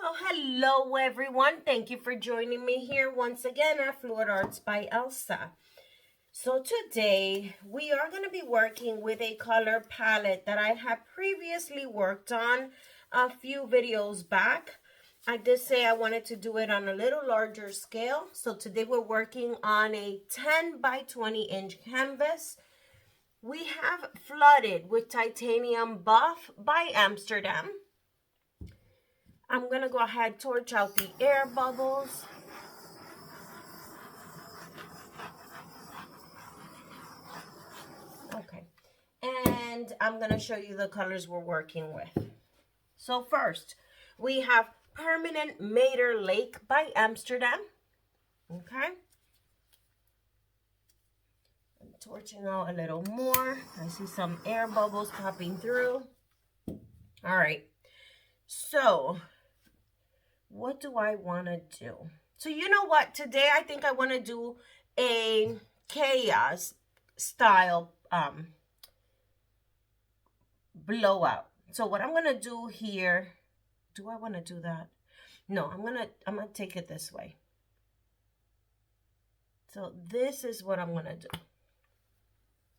Well, hello everyone. Thank you for joining me here once again at Fluid Arts by Elsa. So today we are going to be working with a color palette that I have previously worked on a few videos back. I did say I wanted to do it on a little larger scale. So today we're working on a 10 by 20 inch canvas. We have Flooded with Titanium Buff by Amsterdam. I'm going to go ahead, torch out the air bubbles. Okay. And I'm going to show you the colors we're working with. So first, we have Permanent Mater Lake by Amsterdam. Okay. I'm torching out a little more. I see some air bubbles popping through. All right. So what do I want to do? So you know what? Today I think I want to do a chaos style blowout. So what I'm going to do here, do I want to do that? No, I'm going to take it this way. So this is what I'm going to do.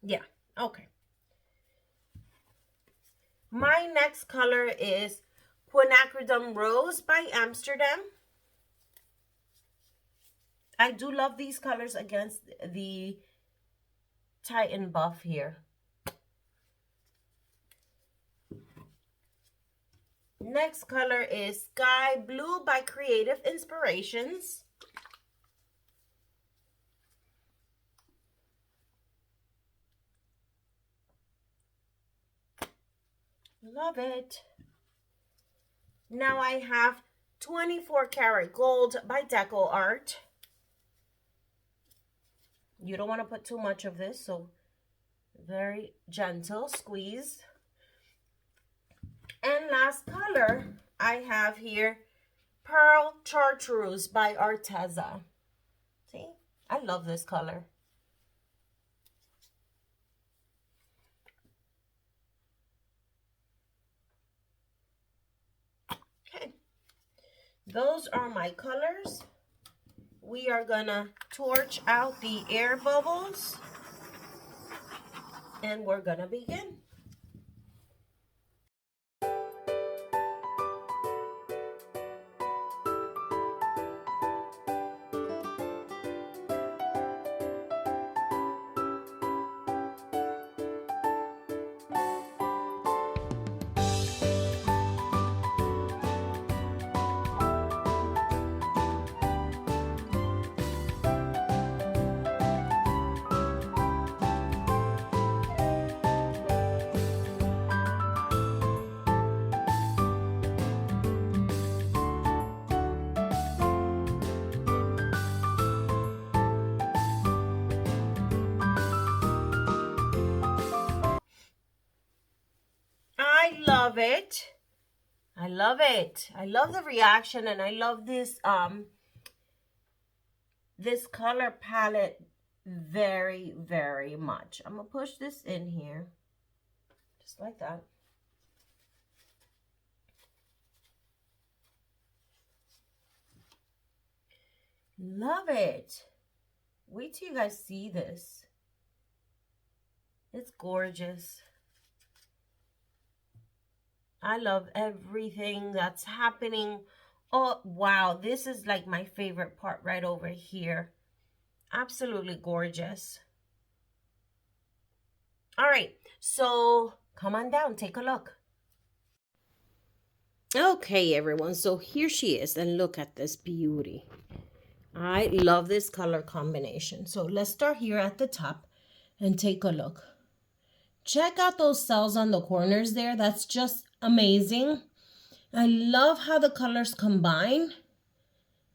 Yeah, okay. My next color is Quinacridone Rose by Amsterdam. I do love these colors against the Titan Buff here. Next color is Sky Blue by Creative Inspirations. Love it. Now I have 24 karat gold by DecoArt. You don't want to put too much of this, so very gentle squeeze. And last color I have here, Pearl Chartreuse by Arteza. See, I love this color. Those are my colors. We are gonna torch out the air bubbles and we're gonna begin. I love it. I love it. I love the reaction, and I love this this color palette very, very much. I'm gonna push this in here just like that. Love it. Wait till you guys see this. It's gorgeous. I love everything that's happening. Oh, wow. This is like my favorite part right over here. Absolutely gorgeous. All right. So come on down. Take a look. Okay, everyone. So here she is. And look at this beauty. I love this color combination. So let's start here at the top and take a look. Check out those cells on the corners there. That's just amazing. I love how the colors combine.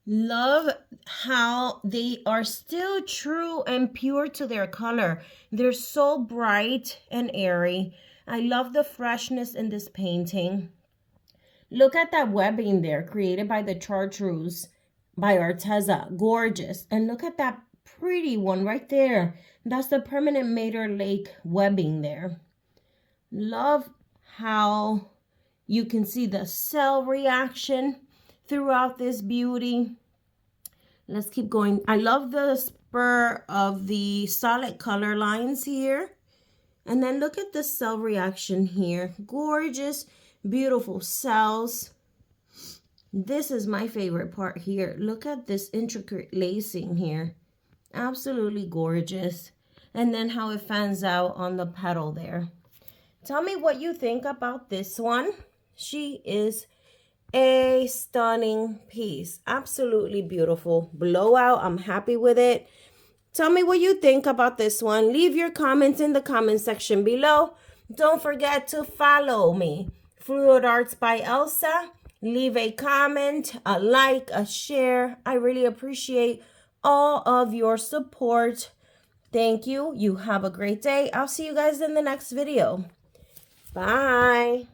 Love how they are still true and pure to their color. They're so bright and airy. I love the freshness in this painting. Look at that webbing there, created by the Chartreuse by Arteza. Gorgeous. And look at that pretty one right there. That's the Permanent Mater Lake webbing there. Love how you can see the cell reaction throughout this beauty. Let's keep going. I love the spur of the solid color lines here. And then look at the cell reaction here. Gorgeous, beautiful cells. This is my favorite part here. Look at this intricate lacing here. Absolutely gorgeous. And then how it fans out on the petal there. Tell me what you think about this one. She is a stunning piece. Absolutely beautiful. Blowout. I'm happy with it. Tell me what you think about this one. Leave your comments in the comment section below. Don't forget to follow me, Fluid Arts by Elsa. Leave a comment, a like, a share. I really appreciate all of your support. Thank you. You have a great day. I'll see you guys in the next video. Bye.